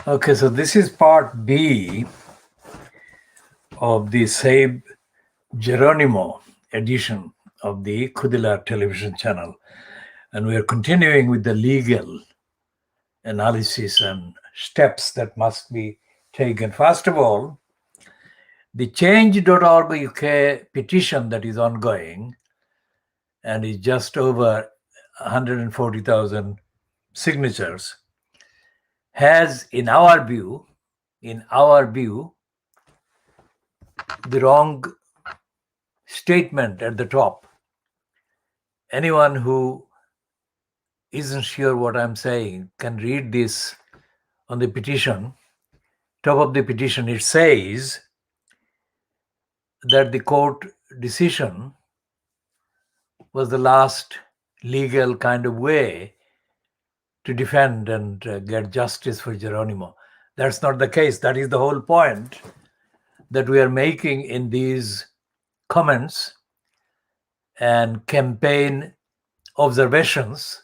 Okay, so this is part B of the same Geronimo edition of the Kudila television channel. And we are continuing with the legal analysis and steps that must be taken. First of all, the change.org UK petition that is ongoing and is just over 140,000 signatures has, in our view, the wrong statement at the top. Anyone who isn't sure what I'm saying can read this on the petition. Top of the petition, it says that the court decision was the last legal kind of way to defend and get justice for Geronimo. That's not the case. That is the whole point that we are making in these comments and campaign observations,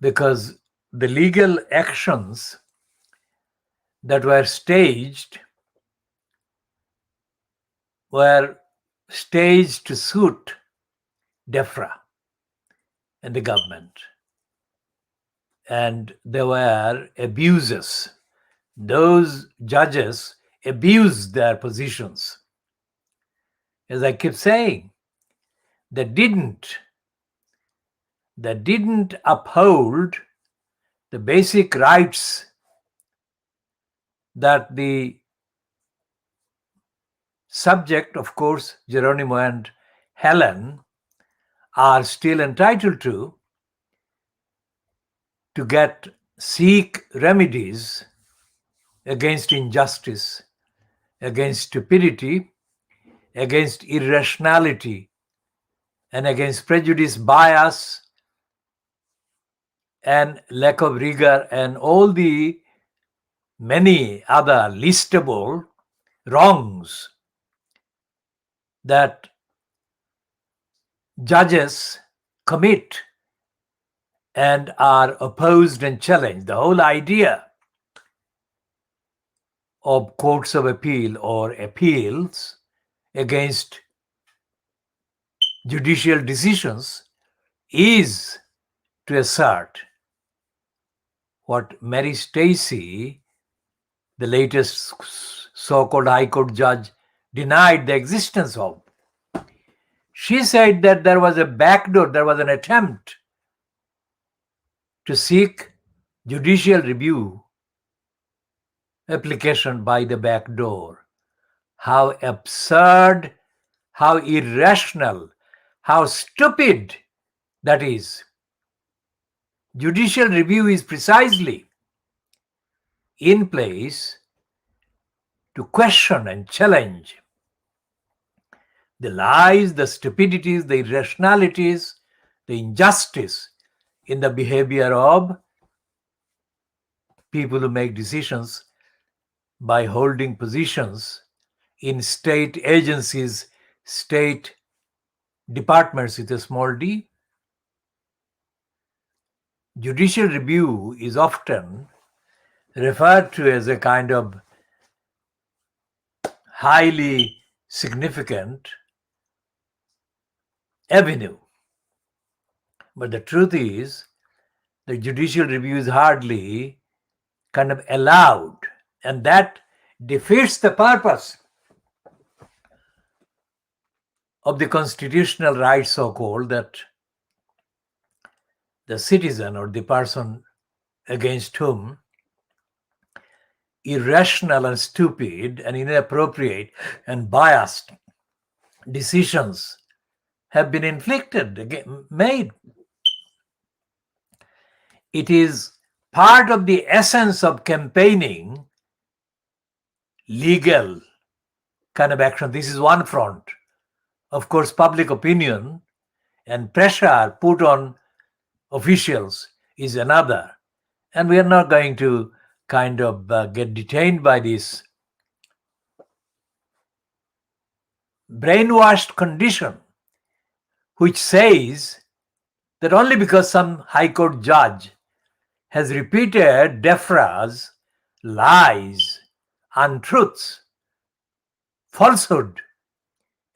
because the legal actions that were staged to suit DEFRA and the government. And there were abuses. Those judges abused their positions. As I keep saying, they didn't uphold the basic rights that the subject, of course, Geronimo and Helen, are still entitled to seek remedies against injustice, against stupidity, against irrationality, and against prejudice, bias, and lack of rigor, and all the many other listable wrongs that judges commit and are opposed and challenged. The whole idea of courts of appeal or appeals against judicial decisions is to assert what Mary Stacey, the latest so-called High Court judge, denied the existence of. She said that there was a backdoor, there was an attempt to seek judicial review application by the back door. How absurd, how irrational, how stupid that is. Judicial review is precisely in place to question and challenge the lies, the stupidities, the irrationalities, the injustice in the behavior of people who make decisions by holding positions in state agencies, state departments with a small d. Judicial review is often referred to as a kind of highly significant avenue. But the truth is, the judicial review is hardly kind of allowed, and that defeats the purpose of the constitutional right, so-called, that the citizen or the person against whom irrational and stupid and inappropriate and biased decisions have been made. It is part of the essence of campaigning legal kind of action. This is one front. Of course, public opinion and pressure put on officials is another. And we are not going to kind of get detained by this brainwashed condition, which says that only because some high court judge has repeated Defra's lies, untruths, falsehood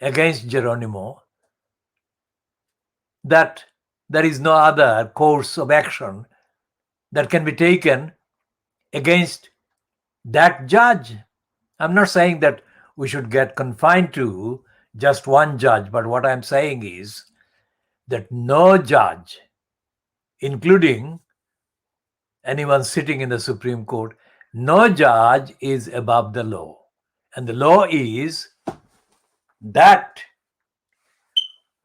against Geronimo, that there is no other course of action that can be taken against that judge. I'm not saying that we should get confined to just one judge, but what I'm saying is that no judge, including anyone sitting in the Supreme Court, no judge is above the law. And the law is that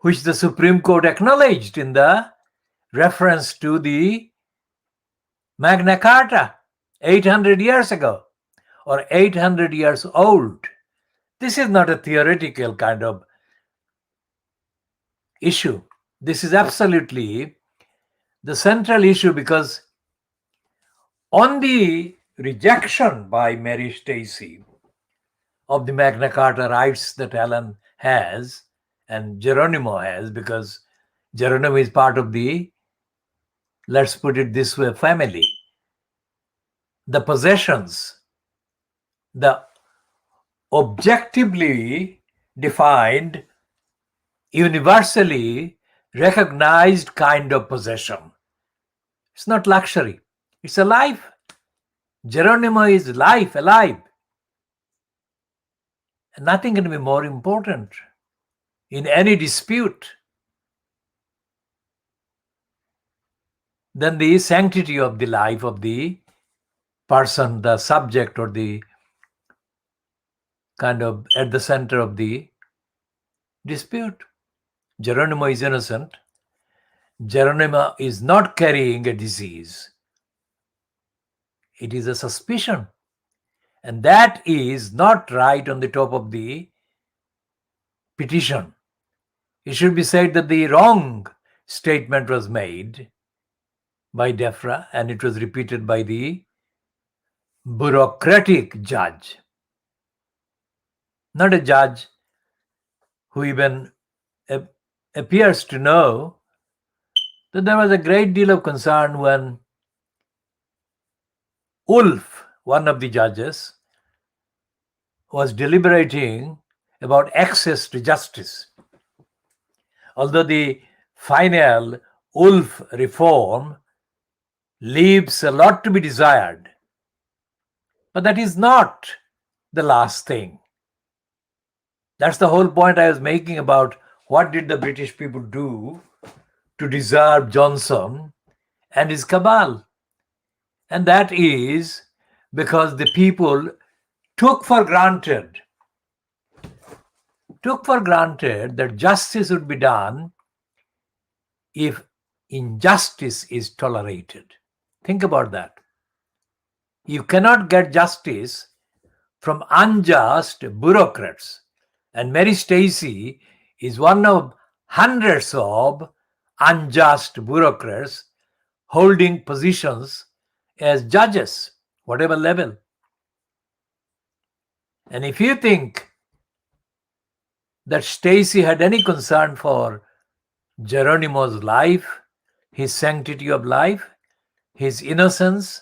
which the Supreme Court acknowledged in the reference to the Magna Carta 800 years ago, or 800 years old. This is not a theoretical kind of issue. This is absolutely the central issue, because on the rejection by Mary Stacey of the Magna Carta rights that Alan has and Geronimo has, because Geronimo is part of the, let's put it this way, family. The possessions, the objectively defined, universally recognized kind of possession. It's not luxury, it's a life. Geronimo is life, alive. And nothing can be more important in any dispute than the sanctity of the life of the person, the subject, or the kind of at the center of the dispute. Geronimo is innocent. Geronimo is not carrying a disease. It is a suspicion. And that is not right on the top of the petition. It should be said that the wrong statement was made by Defra, and it was repeated by the bureaucratic judge, not a judge who even appears to know that there was a great deal of concern when Wolf, one of the judges, was deliberating about access to justice. Although the final Wolf reform leaves a lot to be desired, but that is not the last thing. That's the whole point I was making about what did the British people do to deserve Johnson and his cabal. And that is because the people took for granted that justice would be done if injustice is tolerated. Think about that. You cannot get justice from unjust bureaucrats. And Mary Stacey is one of hundreds of unjust bureaucrats holding positions as judges, whatever level. And if you think that Stacey had any concern for Geronimo's life, his sanctity of life, his innocence,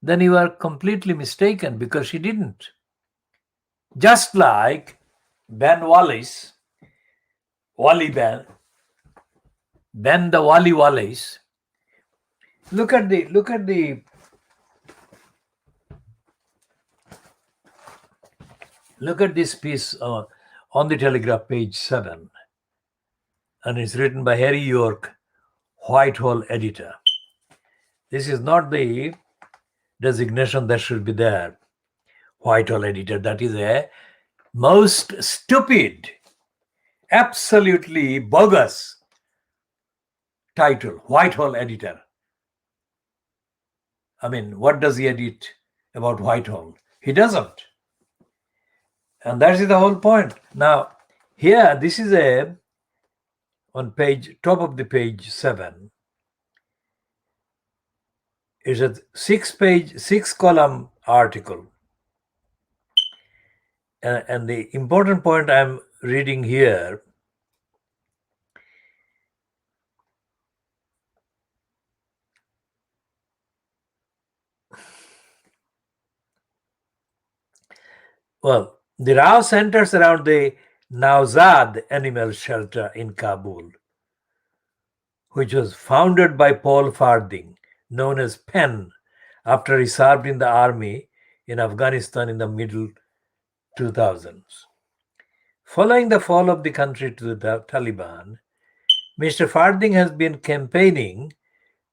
then you are completely mistaken, because she didn't. Just like Ben Wallace, Ben the Wally Wallace. Look at this piece on the Telegraph, page 7, and it's written by Harry York, Whitehall editor. This is not the designation that should be there, Whitehall editor. That is a most stupid, absolutely bogus title, Whitehall editor. I mean, what does he edit about Whitehall? He doesn't. And that is the whole point. Now, here, this is on top of the page 7. It's a 6-column article. And the important point I'm reading here Well, the row centers around the Nauzad animal shelter in Kabul, which was founded by Paul Farding, known as Penn, after he served in the army in Afghanistan in the middle 2000s. Following the fall of the country to the Taliban, Mr. Farding has been campaigning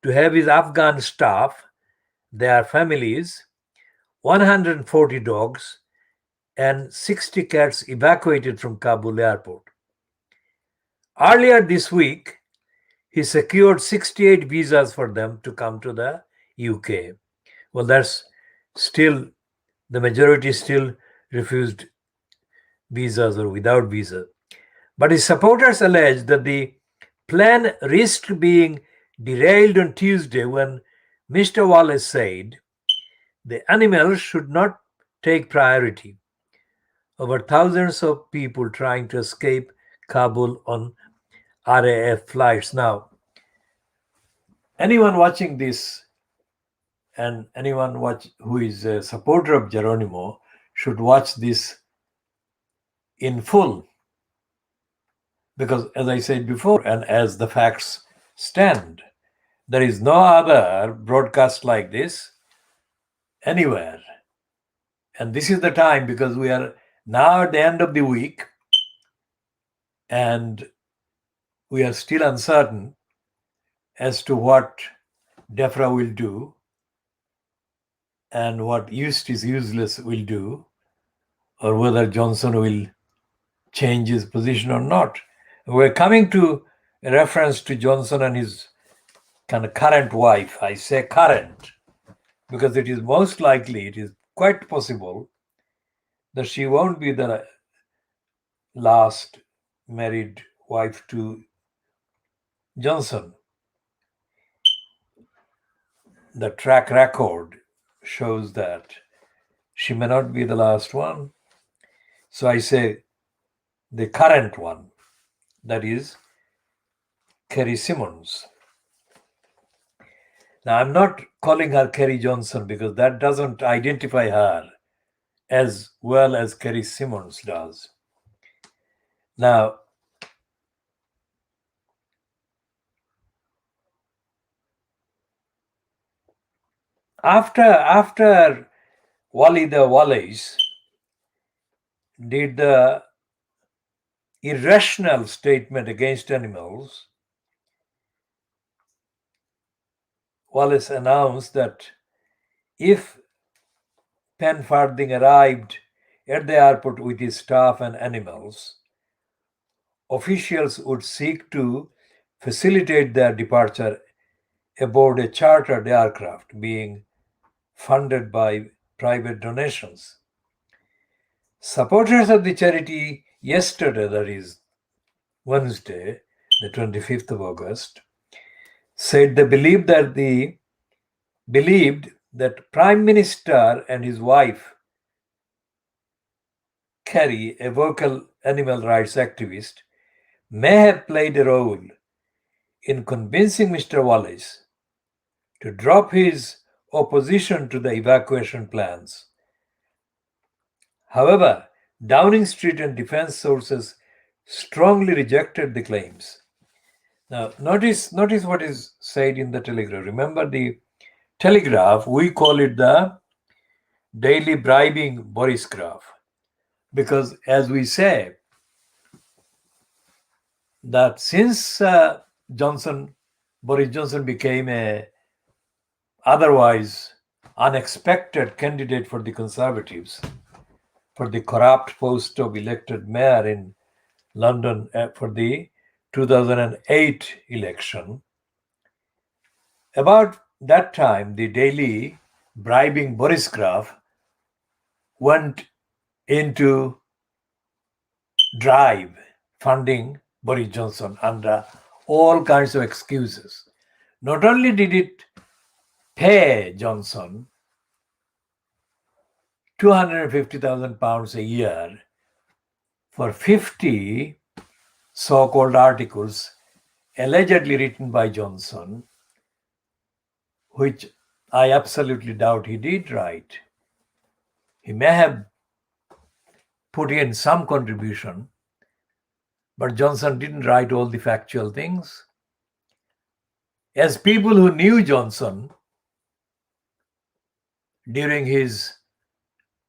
to have his Afghan staff, their families, 140 dogs, and 60 cats evacuated from Kabul airport. Earlier this week, he secured 68 visas for them to come to the UK. Well, that's still, the majority still refused visas or without visa. But his supporters allege that the plan risked being derailed on Tuesday when Mr. Wallace said the animals should not take priority over thousands of people trying to escape Kabul on RAF flights. Now, anyone watching this and anyone who is a supporter of Geronimo should watch this in full, because as I said before, and as the facts stand, there is no other broadcast like this anywhere. And this is the time, because we are now at the end of the week and we are still uncertain as to what DEFRA will do and what is useless will do, or whether Johnson will change his position or not. We're coming to a reference to Johnson and his kind of current wife. I say current because it is most likely, it is quite possible that she won't be the last married wife to Johnson. The track record shows that she may not be the last one. So I say the current one, that is Kerry Simmons. Now, I'm not calling her Kerry Johnson because that doesn't identify her as well as Kerry Simmons does. Now, after Wally the Wallace did the irrational statement against animals, Wallace announced that if Penn Farthing arrived at the airport with his staff and animals, officials would seek to facilitate their departure aboard a chartered aircraft being funded by private donations. Supporters of the charity yesterday, that is Wednesday, the 25th of August, said they believed that Prime Minister and his wife, Kerry, a vocal animal rights activist, may have played a role in convincing Mr. Wallace to drop his opposition to the evacuation plans. However, Downing Street and defense sources strongly rejected the claims. Now, notice what is said in the Telegraph. Remember the Telegraph, we call it the daily bribing Boris graph, because as we say, that since Boris Johnson became a otherwise unexpected candidate for the Conservatives for the corrupt post of elected mayor in London for the 2008 election, about that time, the daily bribing Boris graph went into drive funding Boris Johnson under all kinds of excuses. Not only did it pay Johnson £250,000 a year for 50 so-called articles allegedly written by Johnson, which I absolutely doubt he did write. He may have put in some contribution, but Johnson didn't write all the factual things. As people who knew Johnson during his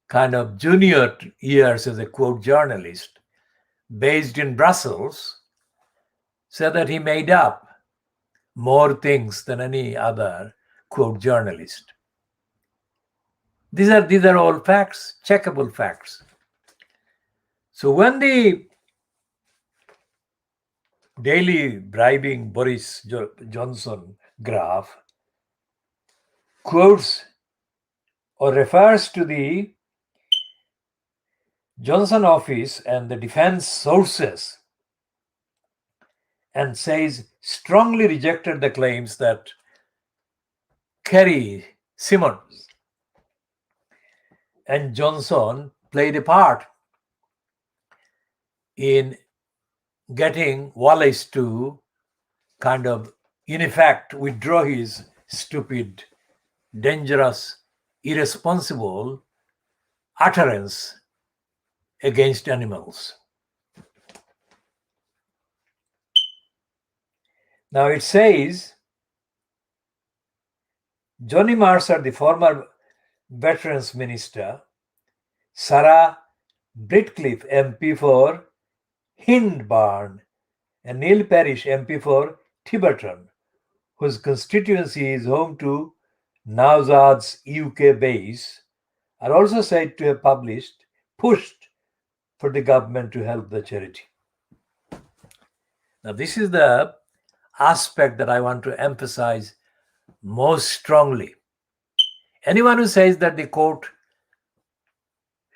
kind of junior years as a quote journalist based in Brussels, said that he made up more things than any other quote journalist. These are all facts, checkable facts. So when the daily bribing Boris Johnson graph quotes or refers to the Johnson office and the defense sources and says strongly rejected the claims that Kerry, Simmons, and Johnson played a part in getting Wallace to kind of, in effect, withdraw his stupid, dangerous, irresponsible utterance against animals. Now it says, Johnny Mercer, the former Veterans Minister, Sarah Britcliffe, MP for Hindburn, and Neil Parish, MP for Tiverton, whose constituency is home to Nowzad's UK base, are also said to have pushed for the government to help the charity. Now, this is the aspect that I want to emphasize most strongly. Anyone who says that the court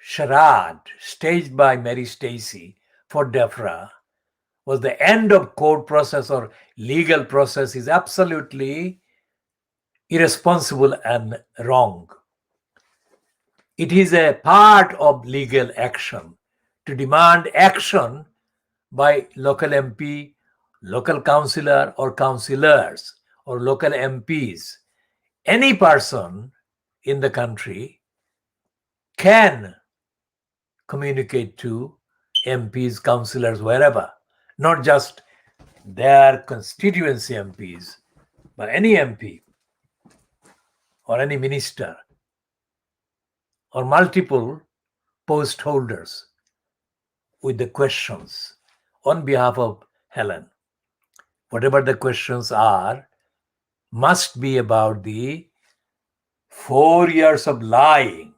charade staged by Mary Stacey for DEFRA was the end of court process or legal process is absolutely irresponsible and wrong. It is a part of legal action to demand action by local MP, local councillor or councillors or local MPs. Any person in the country can communicate to MPs, councillors, wherever, not just their constituency MPs, but any MP or any minister or multiple post holders with the questions on behalf of Helen. Whatever the questions are, must be about the 4 years of lying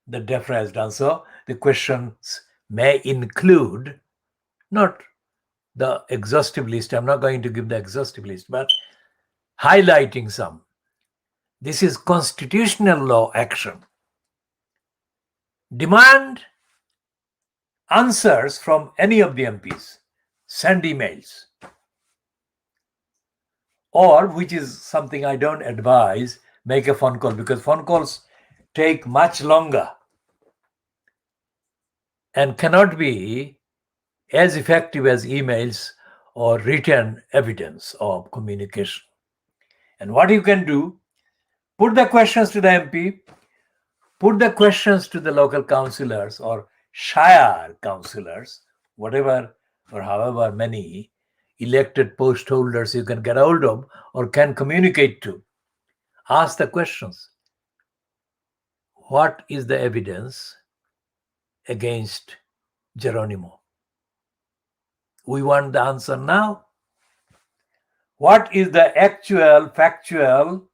that DEFRA has done. So the questions may include not the exhaustive list. I'm not going to give the exhaustive list, but highlighting some. This is constitutional law action. Demand answers from any of the MPs. Send emails. Or, which is something I don't advise, make a phone call, because phone calls take much longer and cannot be as effective as emails or written evidence of communication. And what you can do, put the questions to the MP, put the questions to the local councillors or shire councillors, whatever or however many elected post holders you can get hold of or can communicate to. Ask the questions. What is the evidence against Geronimo? We want the answer now. What is the actual, factual,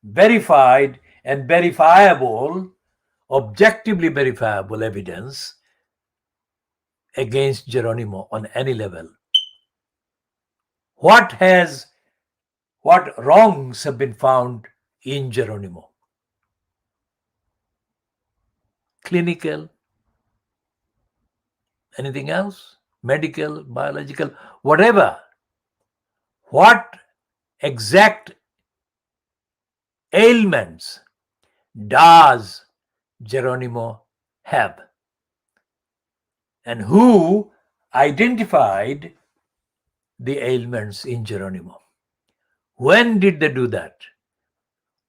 verified and verifiable, objectively verifiable evidence against Geronimo on any level? What wrongs have been found in Geronimo? Clinical, anything else? Medical, biological, whatever. What exact ailments does Geronimo have? And who identified the ailments in Geronimo? When did they do that?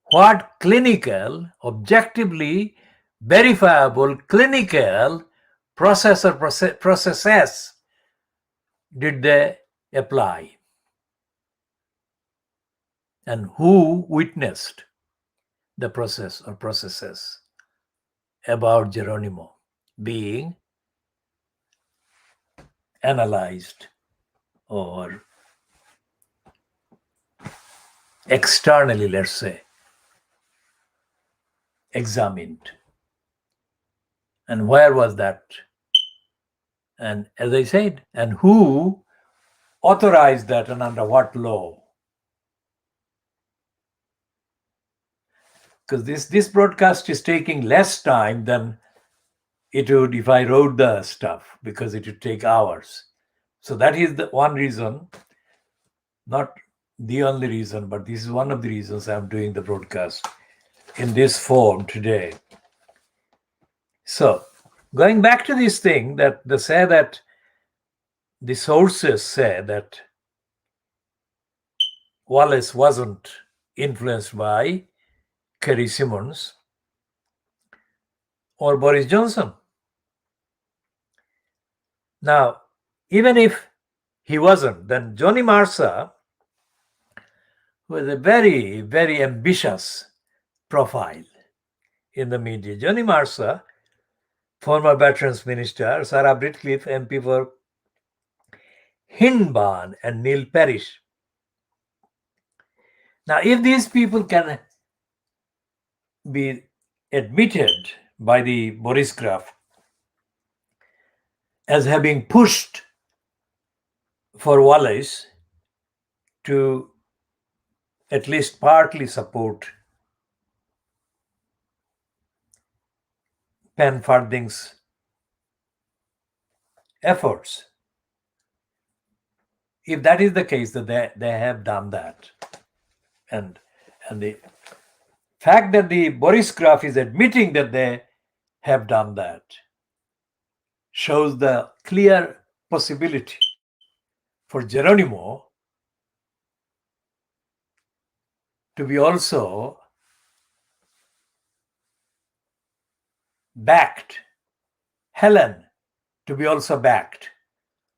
What clinical, objectively verifiable clinical process or processes did they apply? And who witnessed the process or processes about Geronimo being analyzed or externally, let's say, examined? And where was that? And as I said, and who authorized that and under what law? Because this broadcast is taking less time than it would if I wrote the stuff, because it would take hours. So that is the one reason, not the only reason, but this is one of the reasons I'm doing the broadcast in this form today. So going back to this thing, that they say that the sources say that Wallace wasn't influenced by Kerry Simmons or Boris Johnson. Now, even if he wasn't, then Johnny Marsa was a very, very ambitious profile in the media. Johnny Marsa, former Veterans Minister, Sarah Britcliffe, MP for Hindban, and Neil Parish. Now, if these people can be admitted by the Boris Graf as having pushed for Wallace to at least partly support Pen Farthing's efforts, if that is the case, that they have done that, and the fact that the Boris Graf is admitting that they have done that shows the clear possibility for Geronimo to be also backed, Helen to be also backed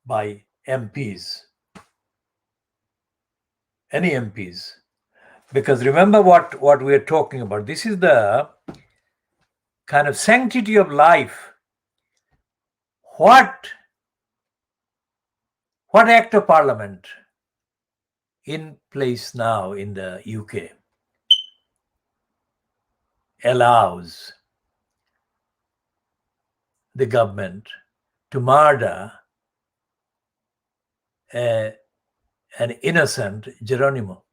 by MPs, any MPs. Because remember what we are talking about. This is the kind of sanctity of life. What act of parliament in place now in the UK allows the government to murder an innocent Geronimo?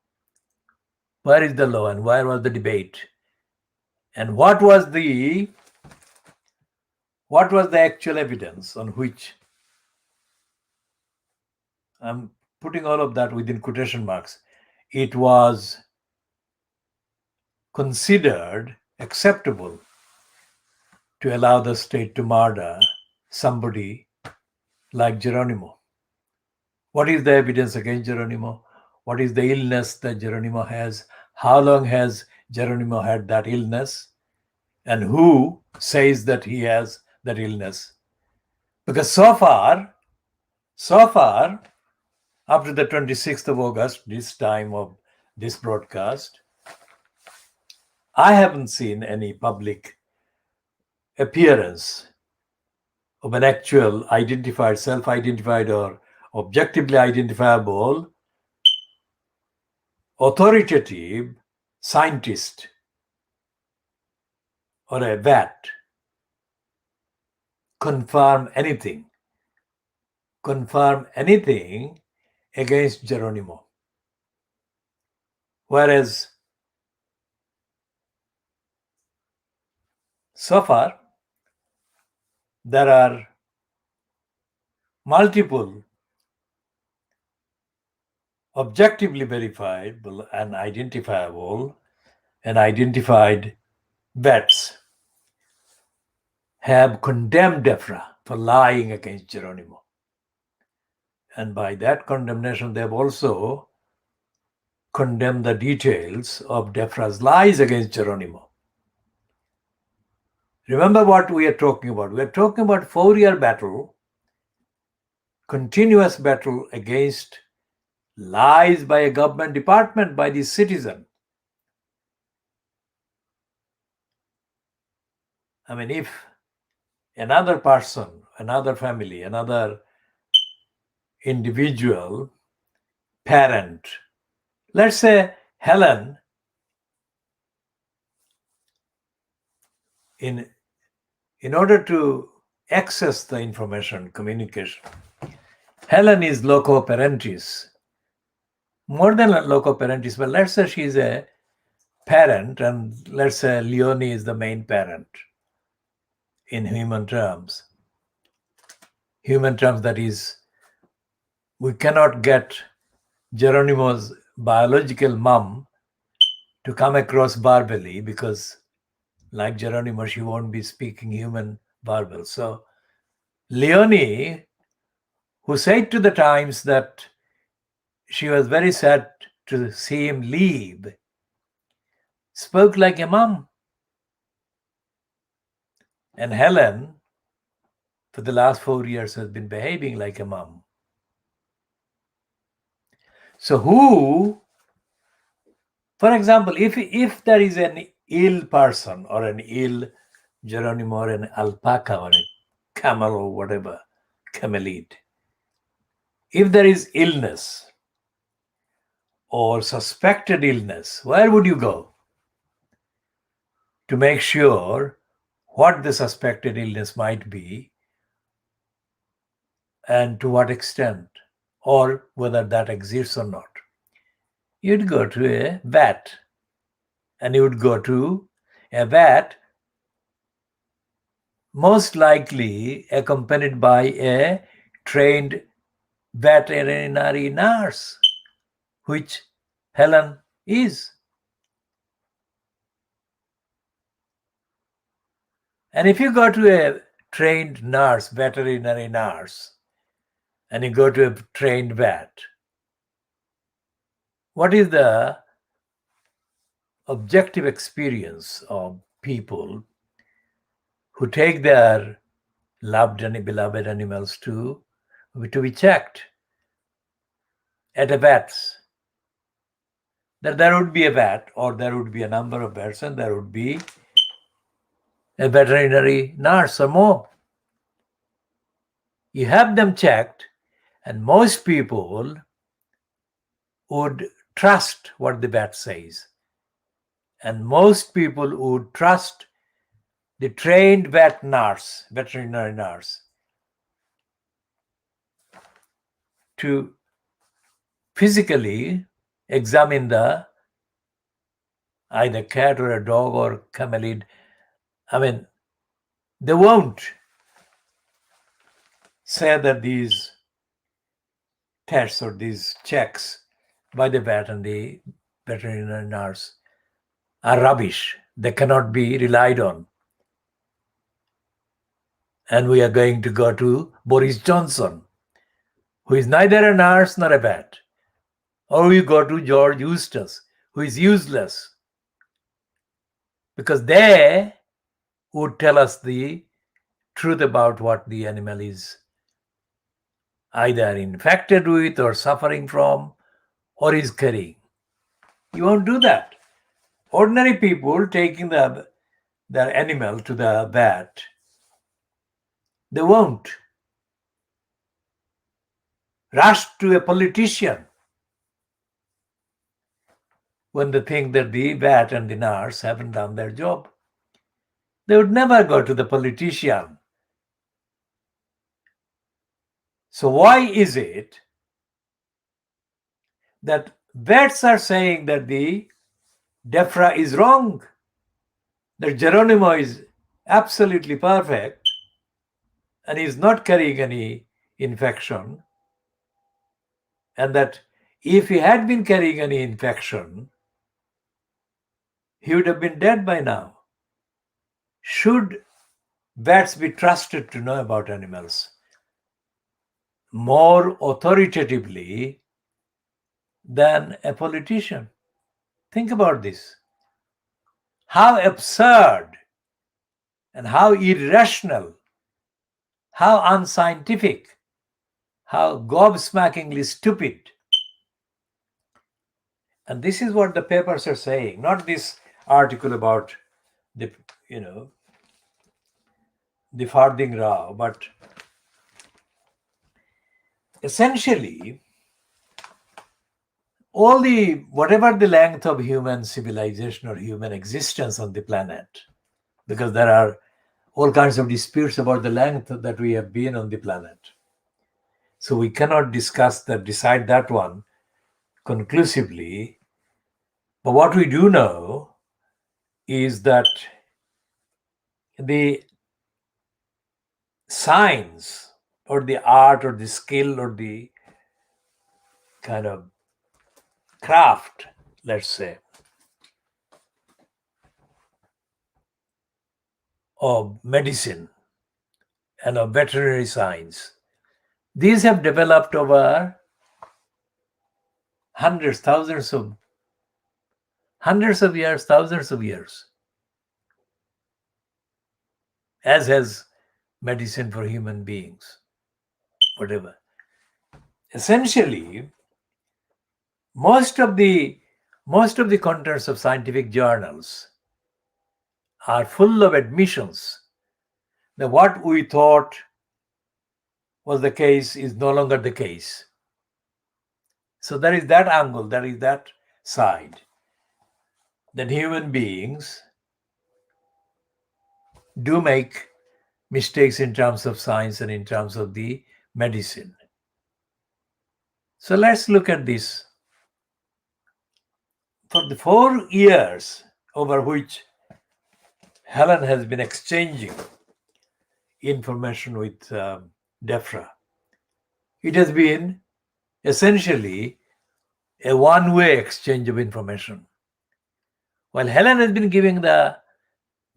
Where is the law, and where was the debate? And what was the actual evidence on which? I'm putting all of that within quotation marks. It was considered acceptable to allow the state to murder somebody like Geronimo. What is the evidence against Geronimo? What is the illness that Geronimo has? How long has Geronimo had that illness? And who says that he has that illness? Because so far, after the 26th of August, this time of this broadcast, I haven't seen any public appearance of an actual identified, self-identified or objectively identifiable authoritative scientist or a vet confirm anything against Geronimo. Whereas so far there are multiple objectively verifiable and identifiable and identified vets have condemned DEFRA for lying against Geronimo. And by that condemnation, they have also condemned the details of DEFRA's lies against Geronimo. Remember what we are talking about. We are talking about 4-year battle, continuous battle against lies by a government department, by the citizen. I mean, if another person, another family, another individual, parent, let's say Helen, in order to access the information, communication, Helen is loco parentis. More than loco parentis, but let's say she's a parent, and let's say Leonie is the main parent in human terms. Human terms, that is, we cannot get Geronimo's biological mom to come across verbally because, like Geronimo, she won't be speaking human verbal. So Leonie, who said to the Times that she was very sad to see him leave, spoke like a mom. And Helen, for the last 4 years, has been behaving like a mom. So who, for example, if there is an ill person or an ill Geronimo or an alpaca or a camel or whatever, camelid, if there is illness or suspected illness, where would you go to make sure what the suspected illness might be and to what extent, or whether that exists or not? You'd go to a vet, and you would go to a vet most likely accompanied by a trained veterinary nurse, which Helen is. And if you go to a trained nurse, veterinary nurse, and you go to a trained vet, what is the objective experience of people who take their loved and beloved animals to be checked at a vet's? That there would be a vet, or there would be a number of vets, and there would be a veterinary nurse or more. You have them checked, and most people would trust what the vet says. And most people would trust the trained veterinary nurse, to physically examine the either cat or a dog or camelid. I mean, they won't say that these tests or these checks by the vet and the veterinary nurse are rubbish. They cannot be relied on. And we are going to go to Boris Johnson, who is neither a nurse nor a vet. Or we go to George Eustace, who is useless, because they would tell us the truth about what the animal is either infected with or suffering from or is carrying. You won't do that. Ordinary people taking their animal to the vet, they won't rush to a politician when they think that the vet and the nurse haven't done their job. They would never go to the politician. So why is it that vets are saying that the DEFRA is wrong, that Geronimo is absolutely perfect and is not carrying any infection, and that if he had been carrying any infection, he would have been dead by now? Should vets be trusted to know about animals more authoritatively than a politician? Think about this. How absurd and how irrational, how unscientific, how gobsmackingly stupid. And this is what the papers are saying, not this article about the, the Farding Rao, but essentially whatever the length of human civilization or human existence on the planet, because there are all kinds of disputes about the length that we have been on the planet. So we cannot decide that one conclusively. But what we do know is that the science or the art or the skill or the kind of craft, let's say, of medicine and of veterinary science, these have developed over hundreds of years, thousands of years, as has medicine for human beings, whatever. Essentially, most of the contents of scientific journals are full of admissions that what we thought was the case is no longer the case. So there is that angle, there is that side, that human beings do make mistakes in terms of science and in terms of the medicine. So let's look at this. For the 4 years over which Helen has been exchanging information with DEFRA, it has been essentially a one-way exchange of information. While Helen has been giving the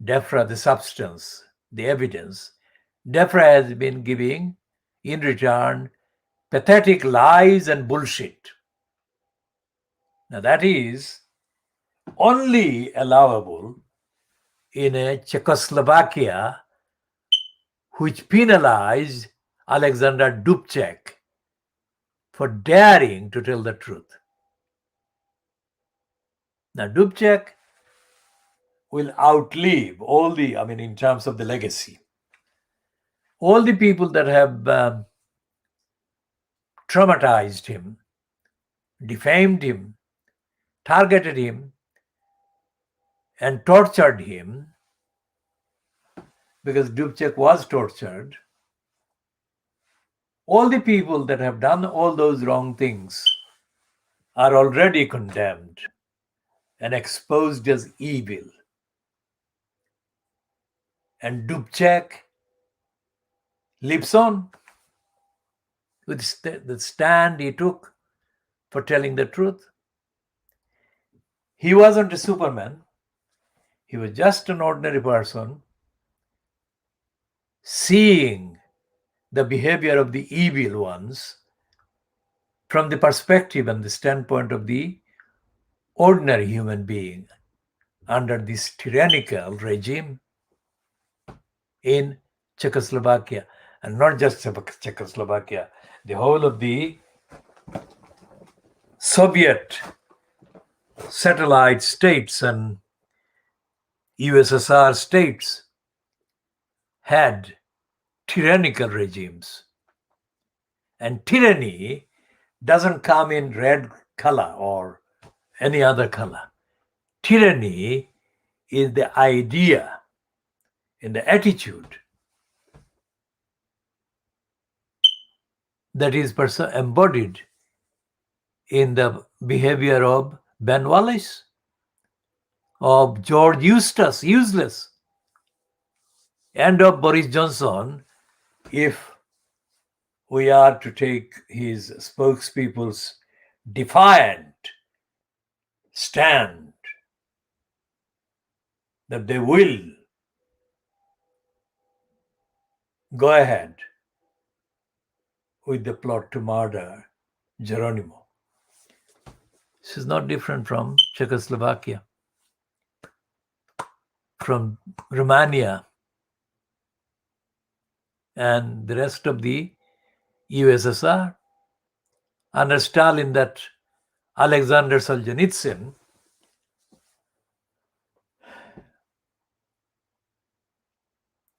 DEFRA the substance, the evidence, DEFRA has been giving in return pathetic lies and bullshit. Now that is only allowable in a Czechoslovakia which penalized Alexander Dubček for daring to tell the truth. Now Dubček will outlive in terms of the legacy, all the people that have traumatized him, defamed him, targeted him, and tortured him, because Dubček was tortured. All the people that have done all those wrong things are already condemned and exposed as evil. And Dubček lives on with the stand he took for telling the truth. He wasn't a Superman. He was just an ordinary person seeing the behavior of the evil ones from the perspective and the standpoint of the ordinary human being under this tyrannical regime in Czechoslovakia. And not just Czechoslovakia, the whole of the Soviet satellite states and USSR states had tyrannical regimes. And tyranny doesn't come in red color or any other color. Tyranny is the idea and the attitude that is embodied in the behavior of Ben Wallace, of George Eustace, useless, and of Boris Johnson, if we are to take his spokespeople's defiant stand that they will go ahead with the plot to murder Geronimo. This is not different from Czechoslovakia, from Romania, and the rest of the USSR. Under Stalin, that Alexander Solzhenitsyn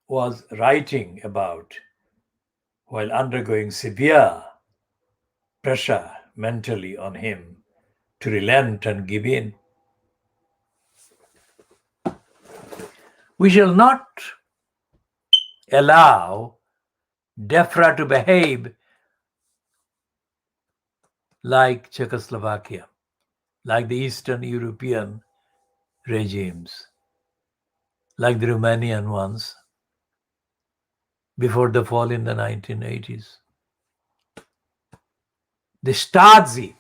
was writing about while undergoing severe pressure mentally on him to relent and give in. We shall not allow DEFRA to behave like Czechoslovakia, like the Eastern European regimes, like the Romanian ones before the fall in the 1980s. The Stasi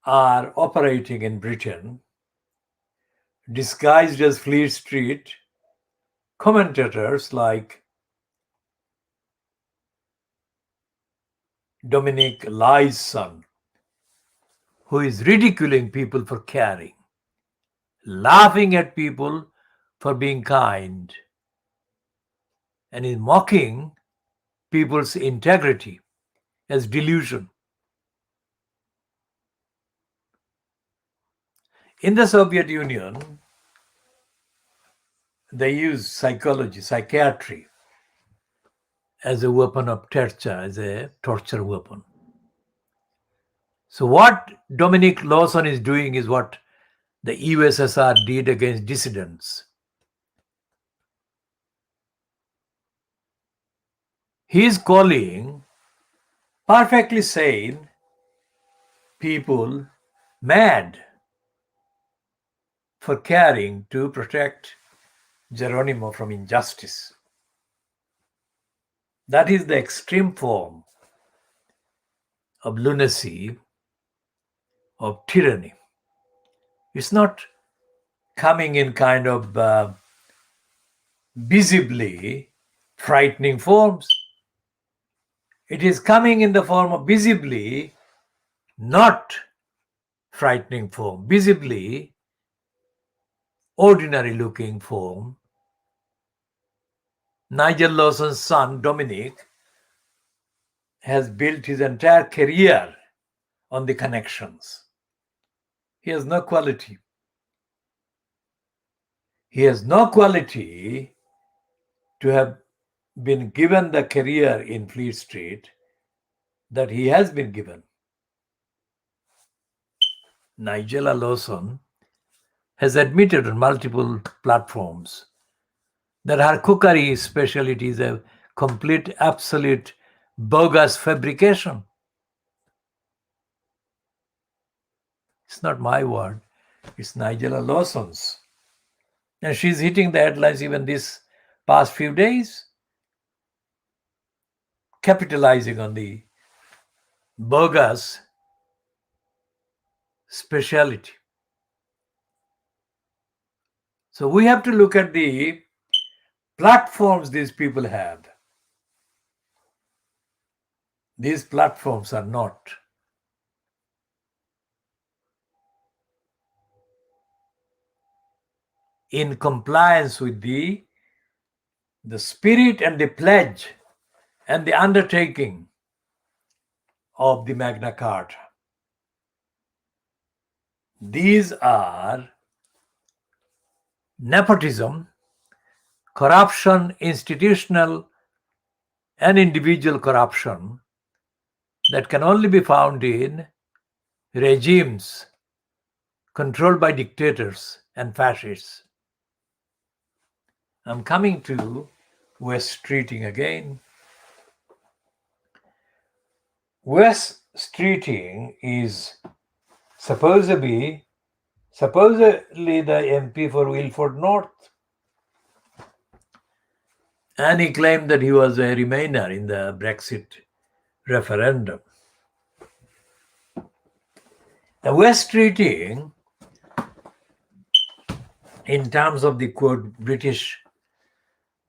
are operating in Britain disguised as Fleet Street commentators like Dominic Lai's son, who is ridiculing people for caring, laughing at people for being kind, and is mocking people's integrity as delusion. In the Soviet Union, they used psychology, psychiatry as a weapon of torture, as a torture weapon. So what Dominic Lawson is doing is what the USSR did against dissidents. He is calling perfectly sane people mad for caring to protect Geronimo from injustice. That is the extreme form of lunacy, of tyranny. It's not coming in kind of visibly frightening forms. It is coming in the form of visibly not frightening form, visibly ordinary looking form. Nigel Lawson's son, Dominic, has built his entire career on the connections. He has no quality. He has no quality to have been given the career in Fleet Street that he has been given. Nigella Lawson has admitted on multiple platforms that her cookery specialty is a complete, absolute bogus fabrication. It's not my word, it's Nigella Lawson's. And she's hitting the headlines even this past few days, capitalizing on the bogus specialty. So we have to look at the platforms these people have. These platforms are not in compliance with the spirit and the pledge and the undertaking of the Magna Carta. These are nepotism, corruption, institutional and individual corruption that can only be found in regimes controlled by dictators and fascists. I'm coming to West Streeting again. West Streeting is supposedly the MP for Wilford North. And he claimed that he was a Remainer in the Brexit referendum. The West Streeting, in terms of the quote British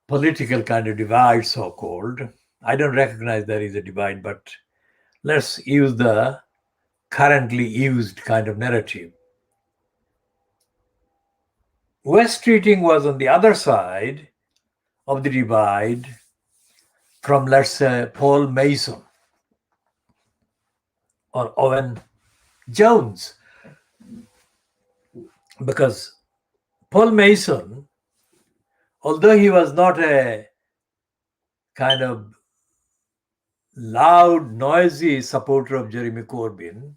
political kind of divide, so-called, I don't recognize there is a divide, but let's use the currently used kind of narrative. West Streeting was on the other side of the divide from, let's say, Paul Mason or Owen Jones. Because Paul Mason, although he was not a kind of loud, noisy supporter of Jeremy Corbyn,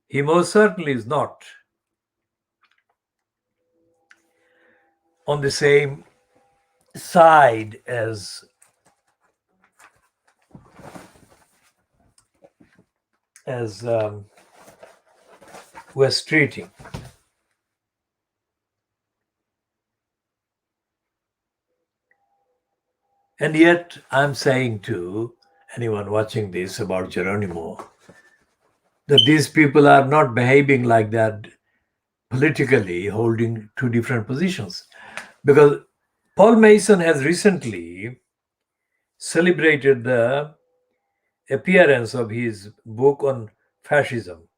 he most certainly is not on the same side as West treating. And yet I'm saying to anyone watching this about Geronimo that these people are not behaving like that politically, holding two different positions. Because Paul Mason has recently celebrated the appearance of his book on fascism.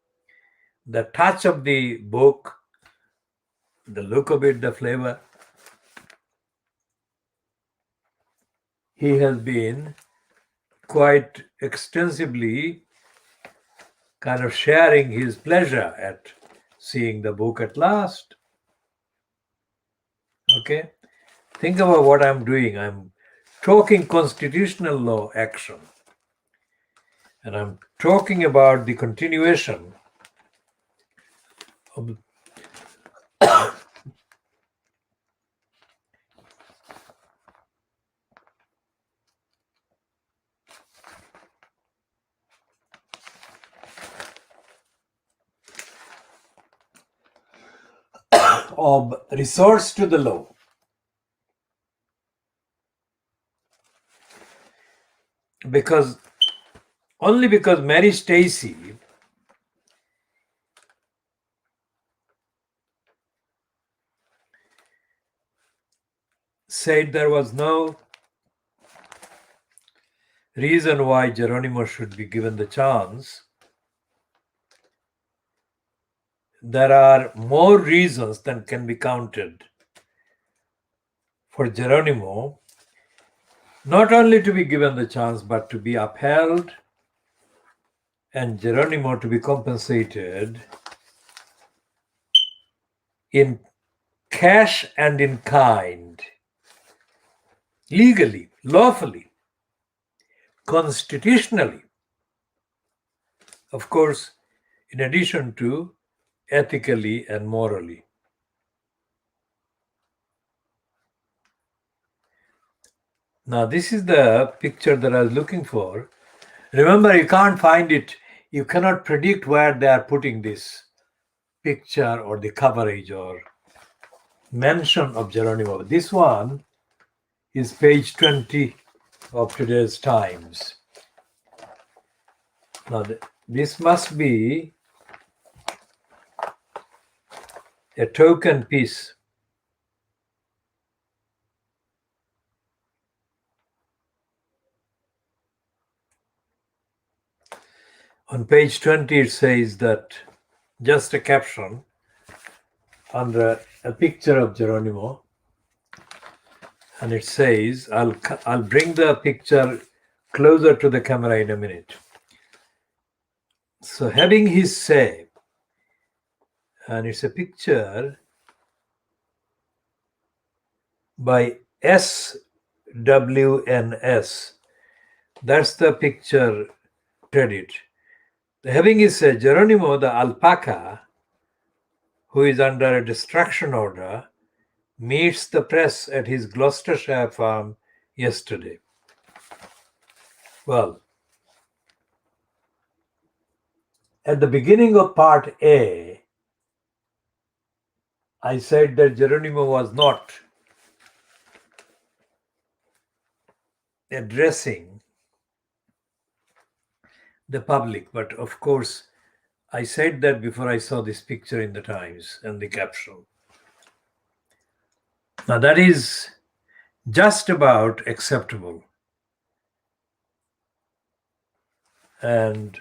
The touch of the book, the look of it, the flavor, he has been quite extensively kind of sharing his pleasure at seeing the book at last. Okay? Think about what I'm doing. I'm talking constitutional law action. And I'm talking about the continuation of resource to the law. Only because Mary Stacey said there was no reason why Geronimo should be given the chance. There are more reasons than can be counted for Geronimo not only to be given the chance, but to be upheld and Geronimo to be compensated in cash and in kind, legally, lawfully, constitutionally, of course, in addition to ethically and morally. Now, this is the picture that I was looking for. Remember, you can't find it. You cannot predict where they are putting this picture or the coverage or mention of Geronimo. This one is page 20 of today's Times. Now, this must be a token piece. On page 20, it says that just a caption under a picture of Geronimo, and it says, I'll bring the picture closer to the camera in a minute. So having his say, and it's a picture by SWNS. That's the picture credit. Having his say, Geronimo the alpaca, who is under a destruction order, meets the press at his Gloucestershire farm yesterday. Well, at the beginning of part A, I said that Geronimo was not addressing the public, but of course, I said that before I saw this picture in the Times and the caption. Now, that is just about acceptable. And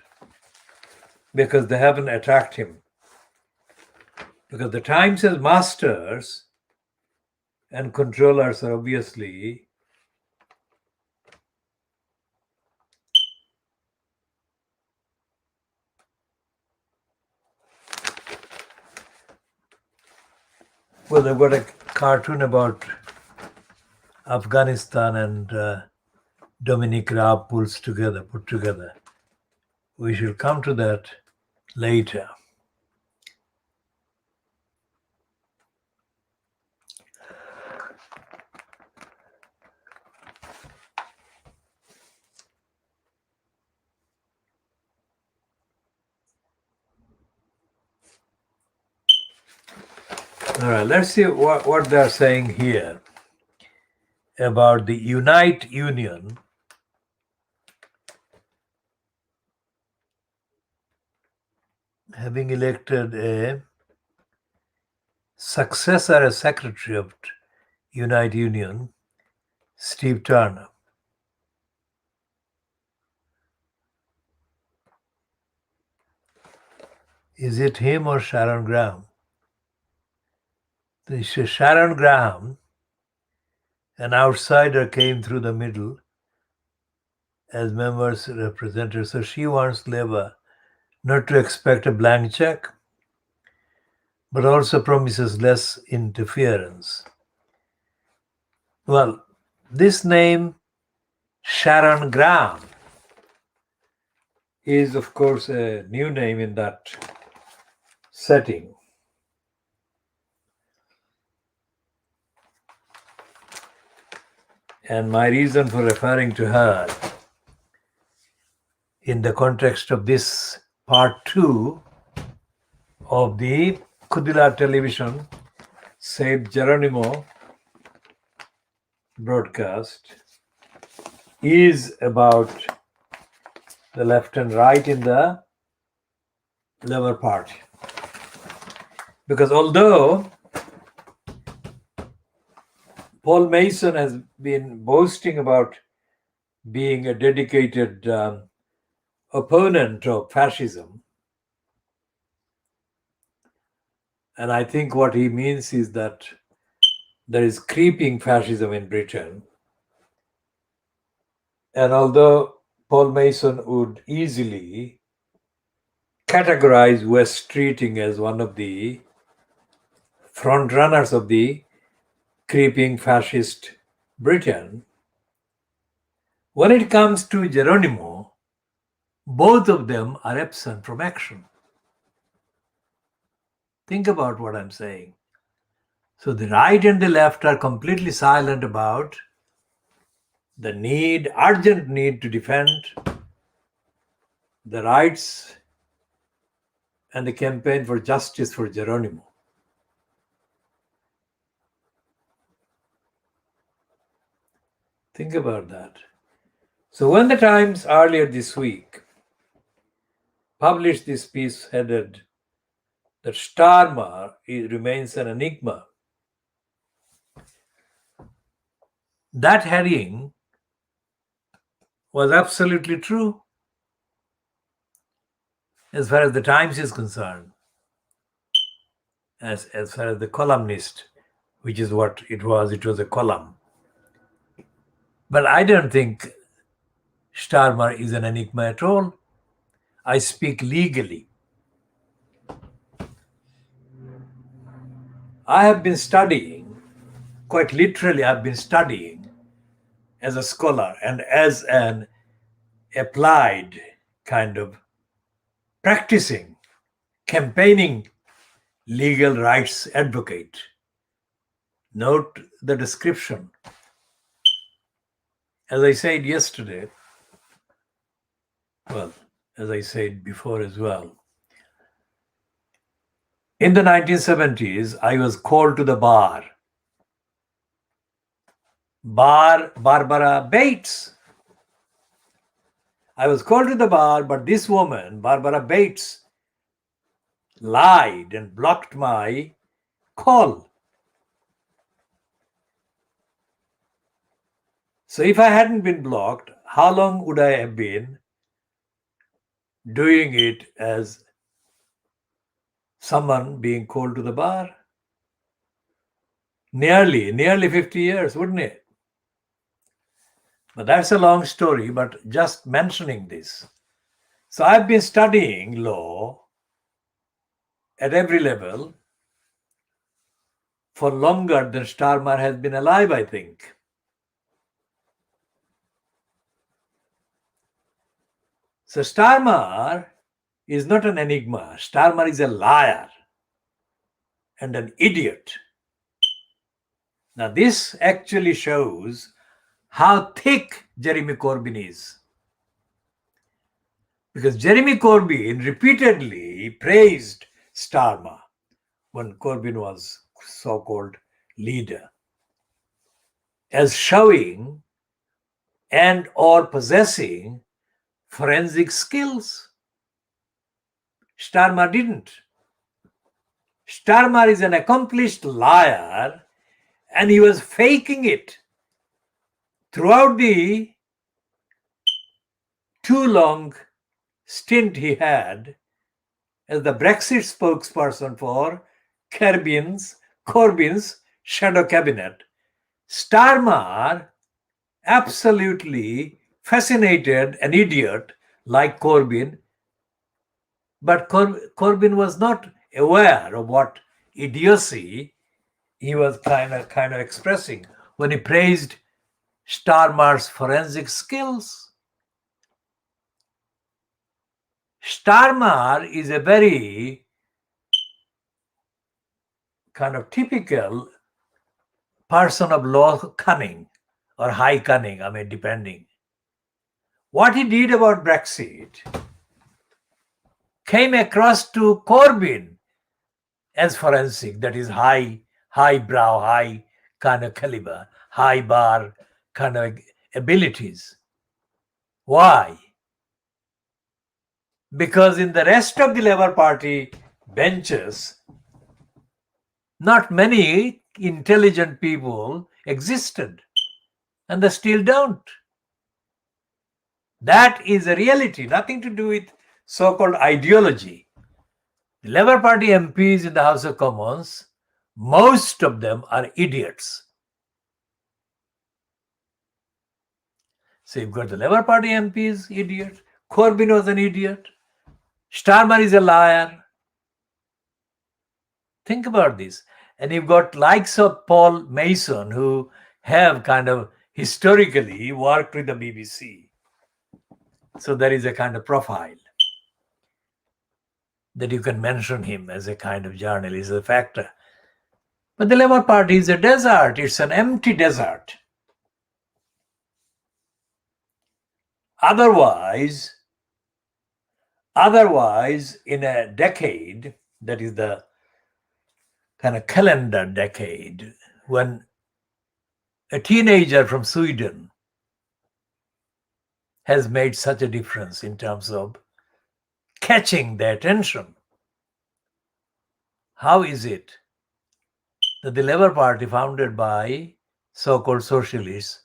because they haven't attacked him. Because the Times has masters and controllers are obviously well, they've got a cartoon about Afghanistan and Dominic Raab put together. We shall come to that later. All right, let's see what they're saying here about the Unite Union having elected a successor as secretary of Unite Union, Steve Turner. Is it him or Sharon Graham? Sharon Graham, an outsider, came through the middle as members representative. So she wants Labour not to expect a blank check, but also promises less interference. Well, this name, Sharon Graham, is of course a new name in that setting. And my reason for referring to her in the context of this part 2 of the Kudila television Saint Geronimo broadcast is about the left and right in the Labour Party. Because although Paul Mason has been boasting about being a dedicated opponent of fascism, and I think what he means is that there is creeping fascism in Britain. And although Paul Mason would easily categorize West Streeting as one of the frontrunners of the creeping fascist Britain, when it comes to Geronimo, both of them are absent from action. Think about what I'm saying. So the right and the left are completely silent about the urgent need to defend the rights and the campaign for justice for Geronimo. Think about that. So when the Times earlier this week published this piece headed that Starmer remains an enigma, that heading was absolutely true as far as the Times is concerned, as far as the columnist, which is what it was a column. But I don't think Starmer is an enigma at all. I speak legally. I have been studying, quite literally, I've been studying as a scholar and as an applied kind of practicing, campaigning legal rights advocate. Note the description. As I said yesterday, well, as I said before as well, in the 1970s, I was called to the bar. Barbara Bates. I was called to the bar, but this woman, Barbara Bates, lied and blocked my call. So if I hadn't been blocked, how long would I have been doing it as someone being called to the bar? Nearly 50 years, wouldn't it? But that's a long story, but just mentioning this. So I've been studying law at every level for longer than Starmer has been alive, I think. So Starmer is not an enigma. Starmer is a liar and an idiot. Now, this actually shows how thick Jeremy Corbyn is. Because Jeremy Corbyn repeatedly praised Starmer when Corbyn was so-called leader as showing and or possessing forensic skills. Starmer didn't. Starmer is an accomplished liar and he was faking it throughout the too long stint he had as the Brexit spokesperson for Corbyn's shadow cabinet. Starmer absolutely fascinated an idiot like Corbyn, but Corbyn was not aware of what idiocy he was kind of expressing when he praised Starmer's forensic skills. Starmer is a very kind of typical person of low cunning or high cunning, depending. What he did about Brexit came across to Corbyn as forensic, that is high brow, high kind of caliber, high bar kind of abilities. Why? Because in the rest of the Labour Party benches, not many intelligent people existed, and they still don't. That is a reality, nothing to do with so-called ideology. The Labour Party MPs in the House of Commons, most of them are idiots. So you've got the Labour Party MPs, idiot. Corbyn was an idiot. Starmer is a liar. Think about this. And you've got likes of Paul Mason who have kind of historically worked with the BBC. So there is a kind of profile that you can mention him as a kind of journalist, a factor. But the Labour Party is a desert. It's an empty desert. Otherwise, in a decade, that is the kind of calendar decade, when a teenager from Sweden has made such a difference in terms of catching their attention. How is it that the Labour Party, founded by so-called socialists,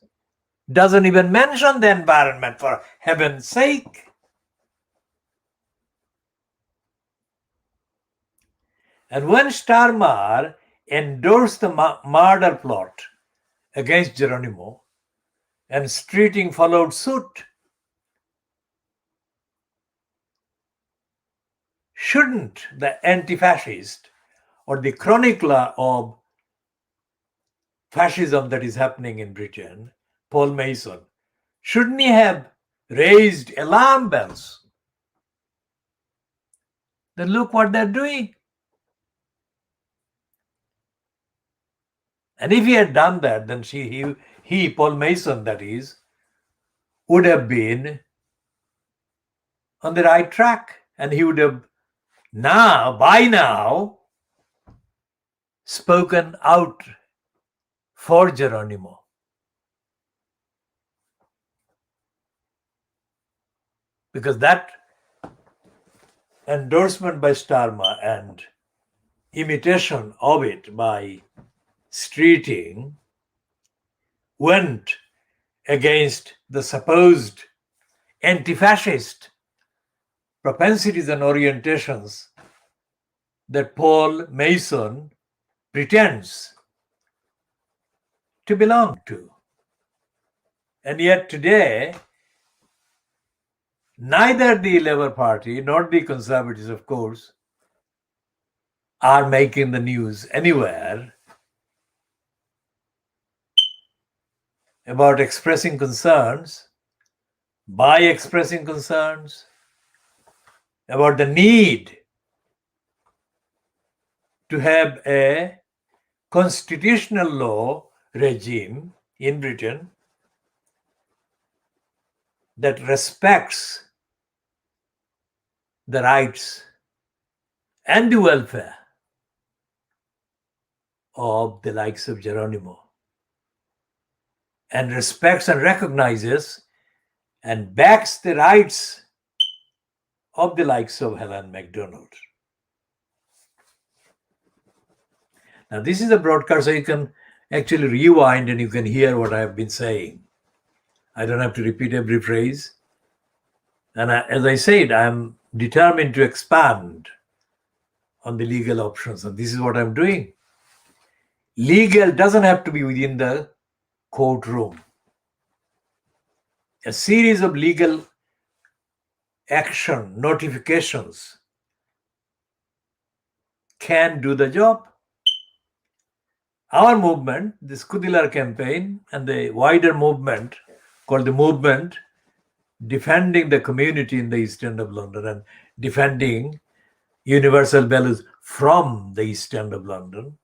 doesn't even mention the environment, for heaven's sake? And when Starmer endorsed the murder plot against Geronimo and Streeting followed suit, shouldn't the anti-fascist or the chronicler of fascism that is happening in Britain, Paul Mason, shouldn't he have raised alarm bells? Then look what they're doing. And if he had done that, then he, Paul Mason, that is, would have been on the right track, and he would have by now, spoken out for Geronimo. Because that endorsement by Starmer and imitation of it by Streeting went against the supposed anti-fascist propensities and orientations that Paul Mason pretends to belong to. And yet today, neither the Labour Party nor the Conservatives, of course, are making the news anywhere about expressing concerns, by expressing concerns about the need to have a constitutional law regime in Britain that respects the rights and the welfare of the likes of Geronimo, and respects and recognizes and backs the rights of the likes of Helen MacDonald. Now, this is a broadcast, so you can actually rewind and you can hear what I have been saying. I don't have to repeat every phrase. And as I said, I'm determined to expand on the legal options, and this is what I'm doing. Legal doesn't have to be within the courtroom. A series of legal action notifications can do the job. Our movement, this Kudilar campaign, and the wider movement called the Movement Defending the Community in the East End of London and Defending Universal Values from the East End of London,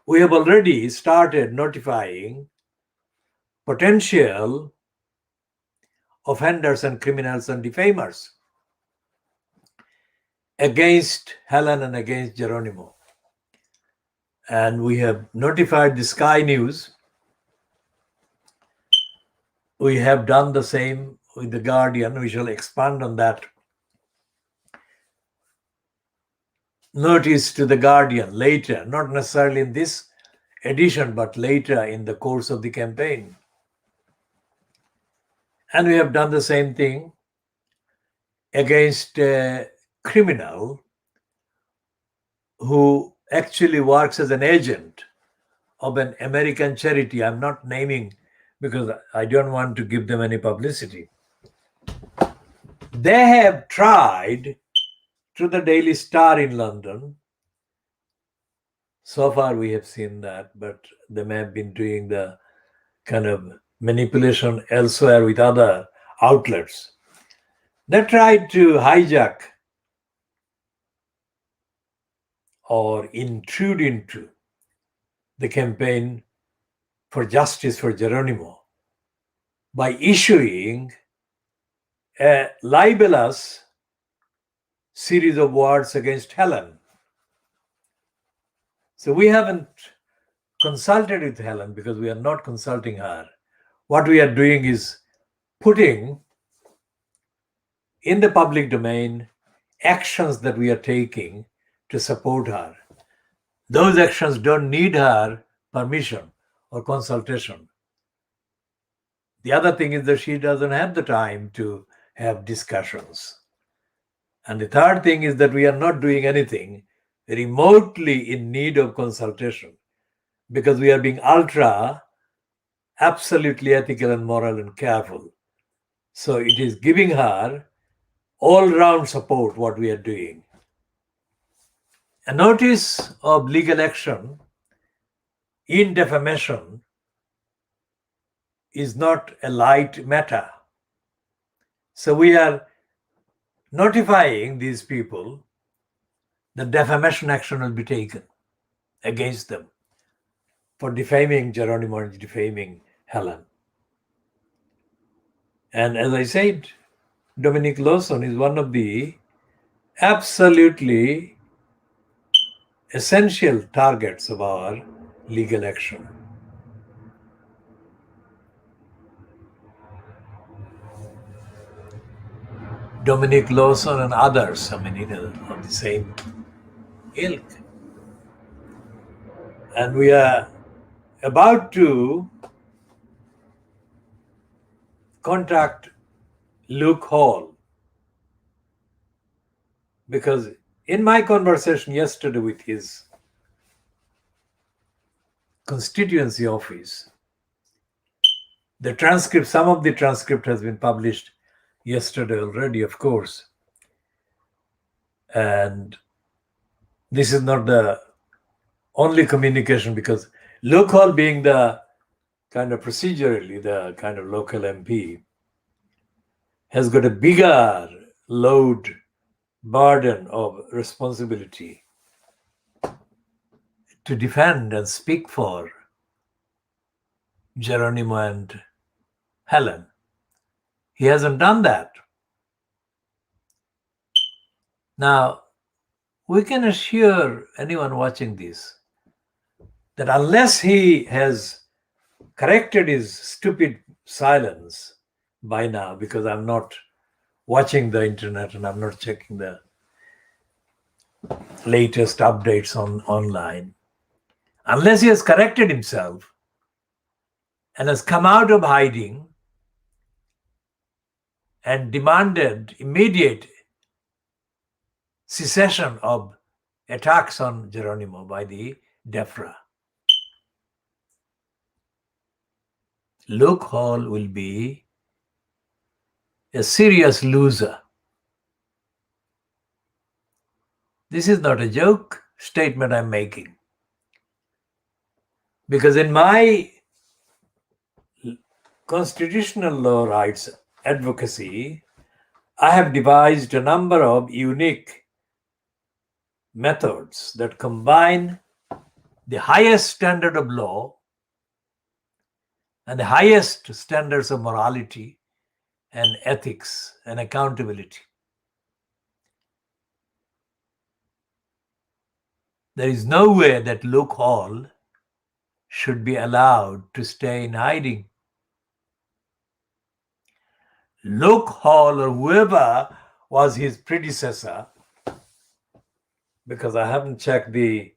we have already started notifying potential offenders and criminals and defamers against Helen and against Geronimo. And we have notified the Sky News. We have done the same with the Guardian. We shall expand on that. Notice to the Guardian later, not necessarily in this edition, but later in the course of the campaign. And we have done the same thing against a criminal who actually works as an agent of an American charity. I'm not naming because I don't want to give them any publicity. They have tried through the Daily Star in London. So far we have seen that, but they may have been doing the kind of manipulation elsewhere with other outlets. They tried to hijack or intrude into the campaign for justice for Geronimo by issuing a libelous series of words against Helen. So we haven't consulted with Helen because we are not consulting her. What we are doing is putting in the public domain actions that we are taking to support her. Those actions don't need her permission or consultation. The other thing is that she doesn't have the time to have discussions. And the third thing is that we are not doing anything remotely in need of consultation because we are being absolutely ethical and moral and careful. So it is giving her all-round support what we are doing. A notice of legal action in defamation is not a light matter. So we are notifying these people that defamation action will be taken against them for defaming Geronimo and defaming Helen. And as I said, Dominic Lawson is one of the absolutely essential targets of our legal action. Dominic Lawson and others, of the same ilk. And we are about to contact Luke Hall because in my conversation yesterday with his constituency office. Some of the transcript has been published yesterday already, of course. And this is not the only communication, because local, being the kind of procedurally the kind of local MP, has got a bigger load, burden of responsibility to defend and speak for Geronimo and Helen. He hasn't done that. Now, we can assure anyone watching this that unless he has corrected his stupid silence by now, because I'm not watching the internet and I'm not checking the latest updates online, unless he has corrected himself and has come out of hiding and demanded immediate cessation of attacks on Geronimo by the DEFRA, Luke Hall will be a serious loser. This is not a joke statement I'm making. Because in my constitutional law rights advocacy, I have devised a number of unique methods that combine the highest standard of law and the highest standards of morality and ethics and accountability. There is no way that Luke Hall should be allowed to stay in hiding. Luke Hall, or whoever was his predecessor, because I haven't checked the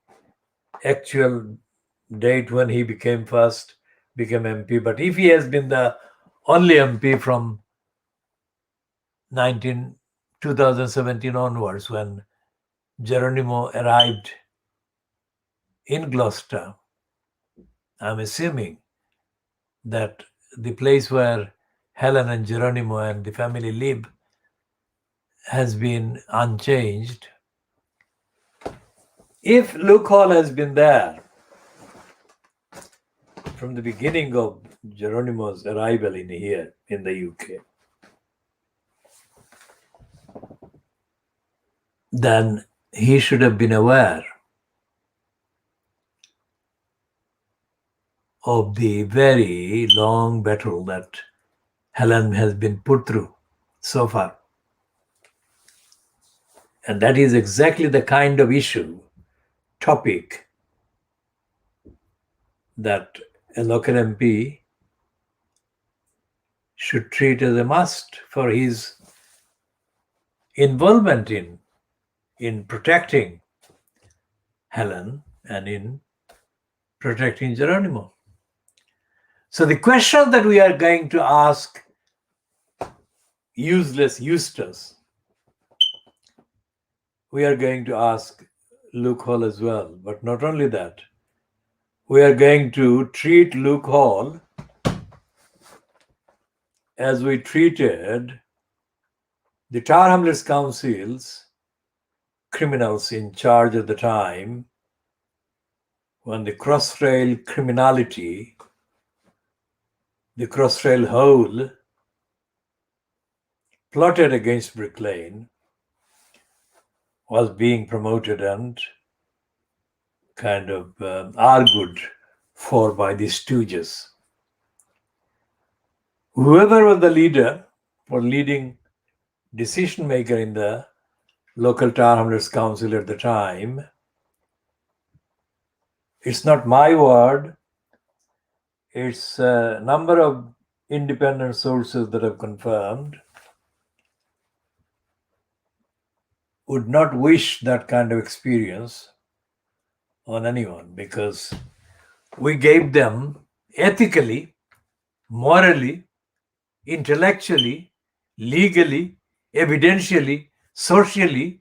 actual date when he became MP, but if he has been the only MP from 2017 onwards, when Geronimo arrived in Gloucester, I'm assuming that the place where Helen and Geronimo and the family live has been unchanged. If Luke Hall has been there from the beginning of Geronimo's arrival in here in the UK, then he should have been aware of the very long battle that Helen has been put through so far. And that is exactly the kind of topic that a local MP should treat as a must for his involvement in protecting Helen and in protecting Geronimo. So the question that we are going to ask Eustace, we are going to ask Luke Hall as well. But not only that, we are going to treat Luke Hall as we treated the Tower Hamlets Council's criminals in charge at the time, when the Crossrail criminality, the Crossrail whole, plotted against Brick Lane, was being promoted and kind of argued for by the stooges. Whoever was the leader or leading decision maker in the local Tower Hamlets Council at the time, it's not my word, it's a number of independent sources that have confirmed, would not wish that kind of experience on anyone, because we gave them ethically, morally, intellectually, legally, evidentially, socially,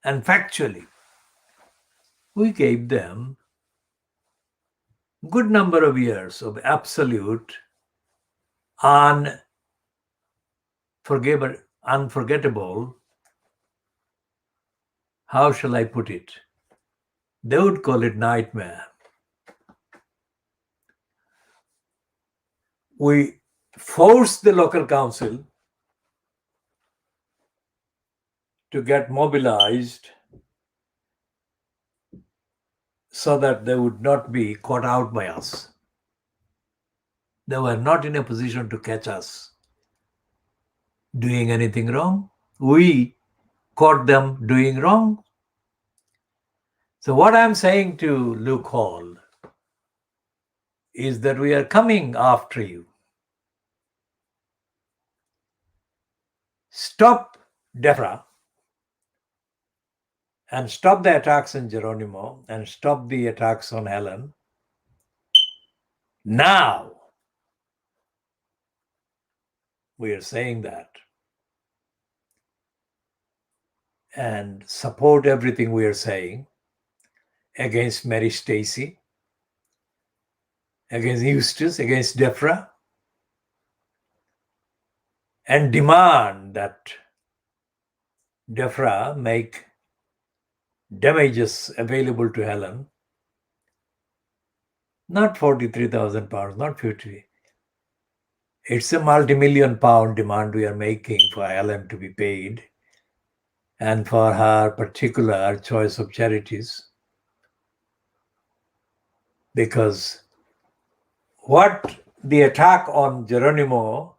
and factually. We gave them good number of years of absolute, unforgettable, how shall I put it? They would call it nightmare. We forced the local council to get mobilized so that they would not be caught out by us. They were not in a position to catch us doing anything wrong. We caught them doing wrong. So, what I'm saying to Luke Hall is that we are coming after you. Stop DEFRA and stop the attacks on Geronimo and stop the attacks on Helen. Now, we are saying that. And support everything we are saying against Mary Stacy, against Eustace, against DEFRA, and demand that DEFRA make damages available to Helen. Not 43,000 pounds, not 50. It's a multi-million pound demand we are making for Helen to be paid and for her particular choice of charities. Because what the attack on Geronimo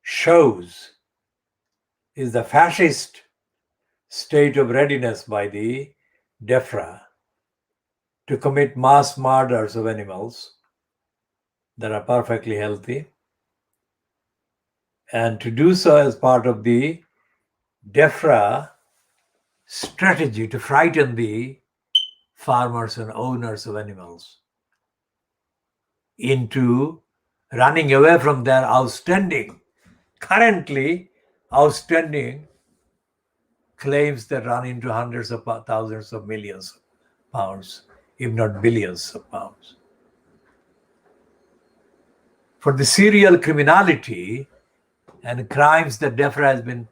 shows is the fascist state of readiness by the DEFRA to commit mass murders of animals that are perfectly healthy, and to do so as part of the DEFRA strategy to frighten the farmers and owners of animals into running away from their currently outstanding claims that run into hundreds of thousands of millions of pounds, if not billions of pounds. For the serial criminality and crimes that DEFRA has been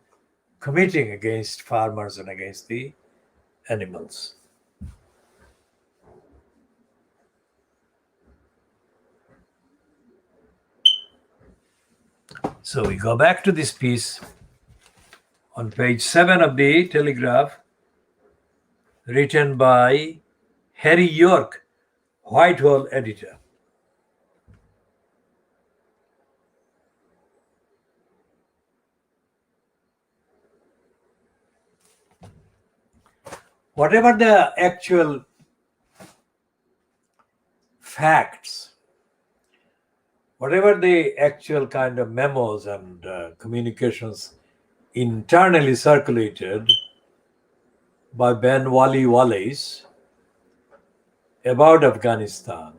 committing against farmers and against the animals. So we go back to this piece on page 7 of the Telegraph, written by Harry York, Whitehall editor. Whatever the actual facts, whatever the actual kind of memos and communications internally circulated by Ben Wallace about Afghanistan,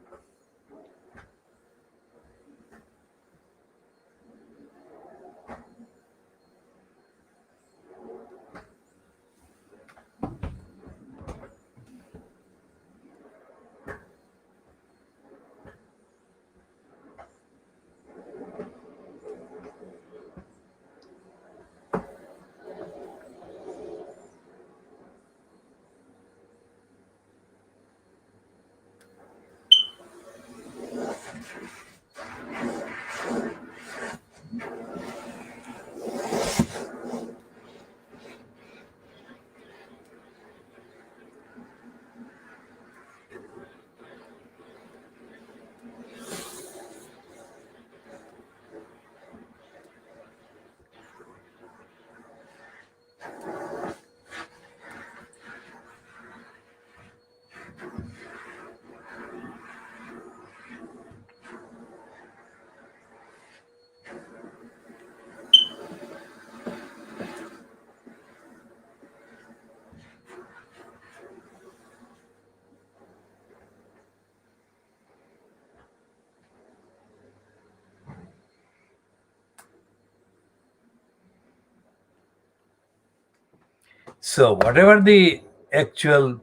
so whatever the actual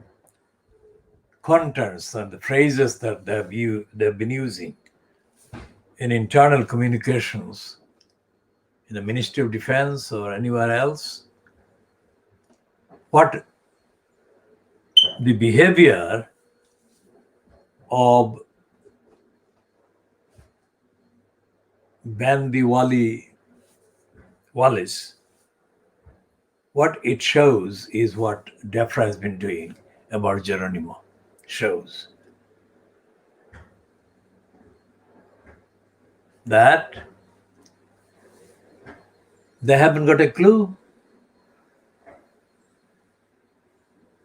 pointers and the phrases that they've been using in internal communications in the Ministry of Defense or anywhere else, what the behavior of Bandiwali Wallace, what it shows is what DEFRA has been doing about Geronimo. Shows that they haven't got a clue.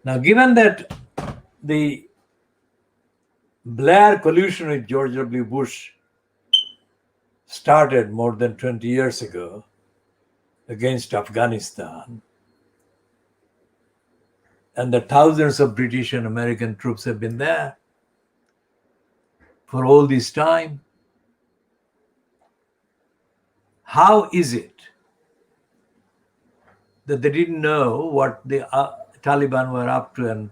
Now, given that the Blair collusion with George W. Bush started more than 20 years ago against Afghanistan, and the thousands of British and American troops have been there for all this time, how is it that they didn't know what the Taliban were up to and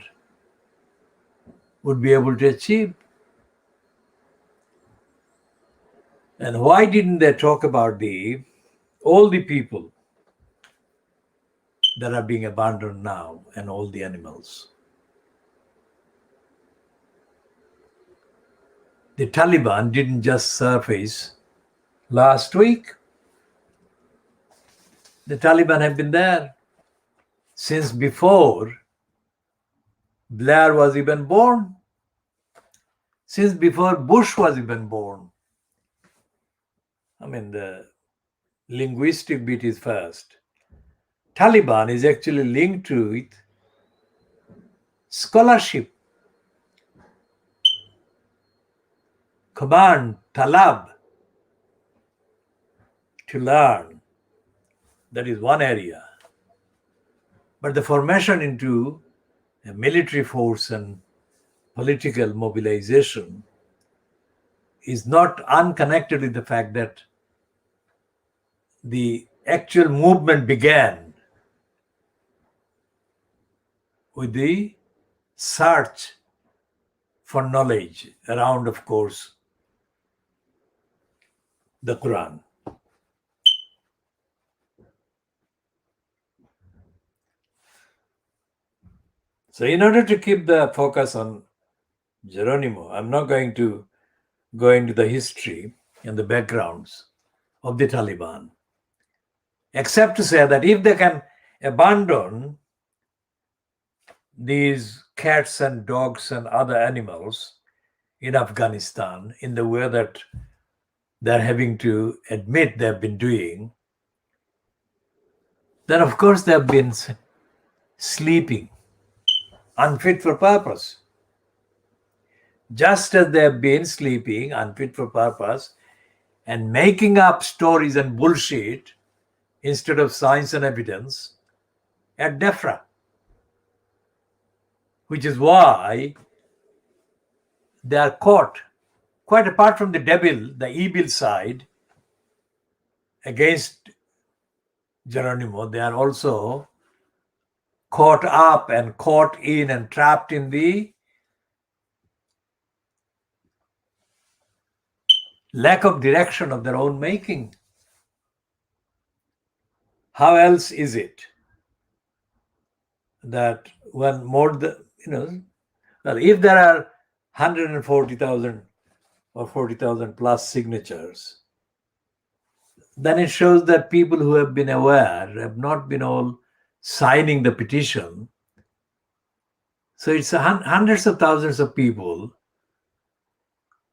would be able to achieve? And why didn't they talk about all the people that are being abandoned now and all the animals? The Taliban didn't just surface last week. The Taliban have been there since before Blair was even born, since before Bush was even born. I mean, the linguistic bit is first. Taliban is actually linked to it scholarship. Command, talab, to learn. That is one area. But the formation into a military force and political mobilization is not unconnected with the fact that the actual movement began with the search for knowledge around, of course, the Quran. So in order to keep the focus on Geronimo, I'm not going to go into the history and the backgrounds of the Taliban, except to say that if they can abandon these cats and dogs and other animals in Afghanistan in the way that they're having to admit they've been doing, then of course they've been sleeping, unfit for purpose. Just as they've been sleeping, unfit for purpose, and making up stories and bullshit instead of science and evidence at DEFRA, which is why they are caught, quite apart from the devil, the evil side against Geronimo, they are also caught up and caught in and trapped in the lack of direction of their own making. How else is it that when more the, well, if there are 140,000 or 40,000 plus signatures, then it shows that people who have been aware have not been all signing the petition. So it's hundreds of thousands of people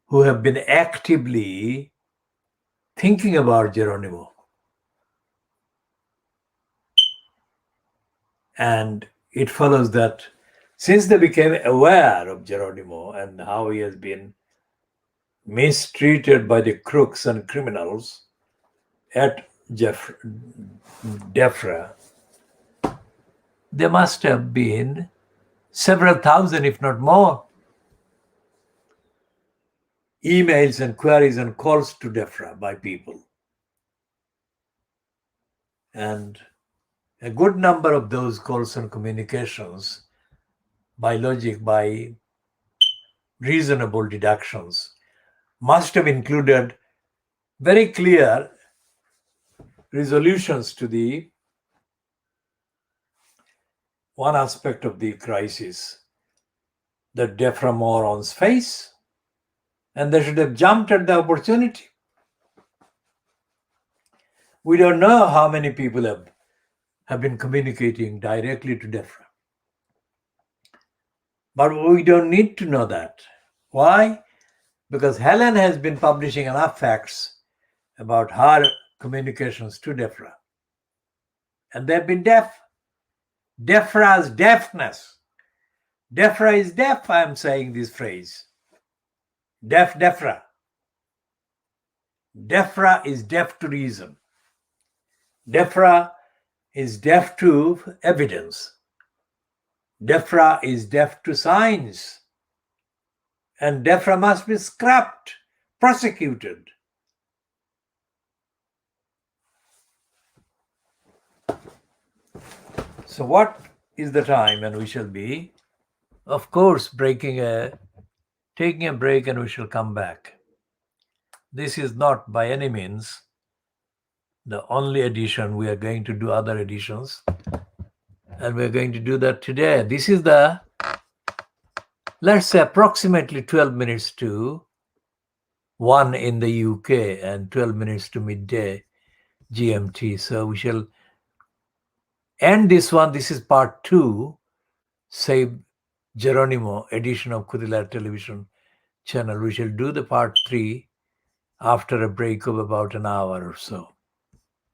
who have been actively thinking about Geronimo. And it follows that since they became aware of Geronimo and how he has been mistreated by the crooks and criminals at DEFRA, there must have been several thousand, if not more, emails and queries and calls to DEFRA by people. And a good number of those calls and communications, by logic, by reasonable deductions must have included very clear resolutions to the one aspect of the crisis, the DEFRA morons face, and they should have jumped at the opportunity. We don't know how many people have been communicating directly to DEFRA. But we don't need to know that. Why? Because Helen has been publishing enough facts about her communications to DEFRA. And they've been deaf. DEFRA's deafness. DEFRA is deaf, I am saying this phrase. Deaf DEFRA. DEFRA is deaf to reason. DEFRA is deaf to evidence. DEFRA is deaf to science. And DEFRA must be scrapped, prosecuted. So what is the time when we shall be, of course, taking a break, and we shall come back. This is not by any means the only edition. We are going to do other editions, and we're going to do that today. This is the, let's say, approximately 12 minutes to 1 in the UK and 12 minutes to midday GMT. So we shall end this one. This is part 2, say Geronimo edition of Kudilar television channel. We shall do the part 3 after a break of about an hour or so.